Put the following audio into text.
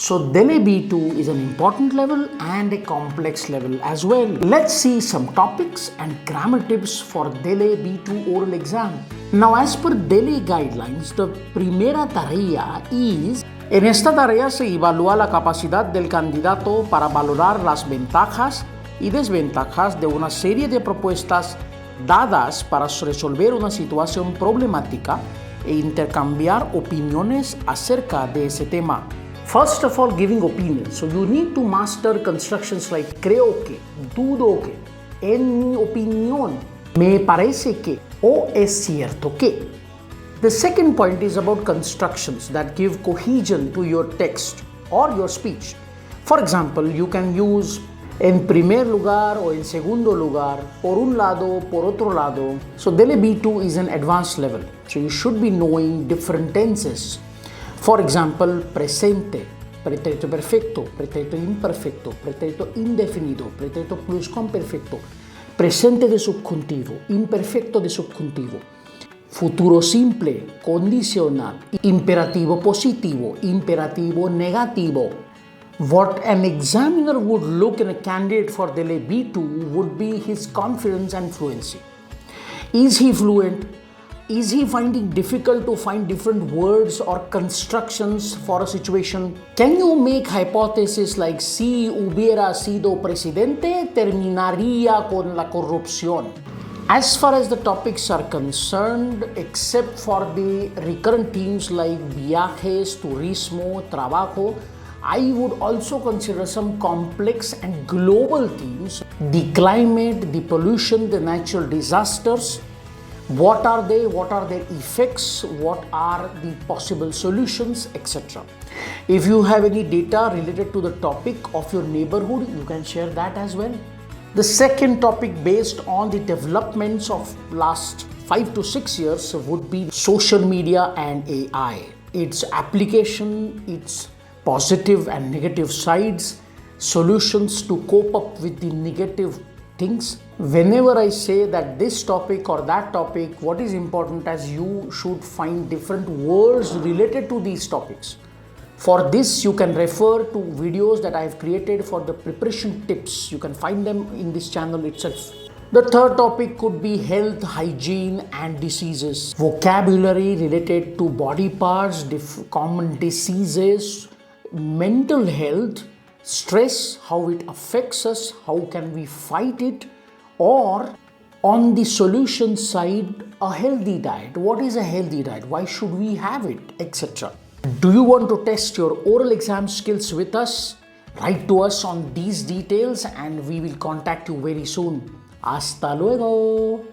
So DELE B2 is an important level and a complex level as well. Let's see some topics and grammar tips for DELE B2 oral exam. Now, as per DELE guidelines, the primera tarea is: en esta tarea se evalúa la capacidad del candidato para valorar las ventajas y desventajas de una serie de propuestas dadas para resolver una situación problemática e intercambiar opiniones acerca de ese tema. First of all, giving opinions. So you need to master constructions like creo que, dudo que, en mi opinión, me parece que, o es cierto que. The second point is about constructions that give cohesion to your text or your speech. For example, you can use en primer lugar o en segundo lugar, por un lado, por otro lado. So DELE B2 is an advanced level. So you should be knowing different tenses. For example, presente, pretérito perfecto, pretérito imperfecto, pretérito indefinido, pretérito pluscuamperfecto, presente de subjuntivo, imperfecto de subjuntivo, futuro simple, condicional, imperativo positivo, imperativo negativo. What an examiner would look in a candidate for DELE B2 would be his confidence and fluency. Is he fluent? Is he finding difficult to find different words or constructions for a situation? Can you make hypotheses like si hubiera sido presidente terminaría con la corrupción? As far as the topics are concerned, except for the recurrent themes like viajes, turismo, trabajo, I would also consider some complex and global themes: the climate, the pollution, the natural disasters. What are they? What are their effects? What are the possible solutions, etc. If you have any data related to the topic of your neighborhood, you can share that as well. The second topic, based on the developments of last 5 to 6 years, would be social media and AI. Its application, its positive and negative sides, solutions to cope up with the negative things. Whenever I say that this topic or that topic, what is important as you should find different words related to these topics. For this, you can refer to videos that I have created for the preparation tips. You can find them in this channel itself. The third topic could be health, hygiene and diseases. Vocabulary related to body parts, common diseases, mental health, stress, how it affects us, how can we fight it, or on the solution side, a healthy diet. What is a healthy diet? Why should we have it, etc. Do you want to test your oral exam skills with us? Write to us on these details and we will contact you very soon. Hasta luego!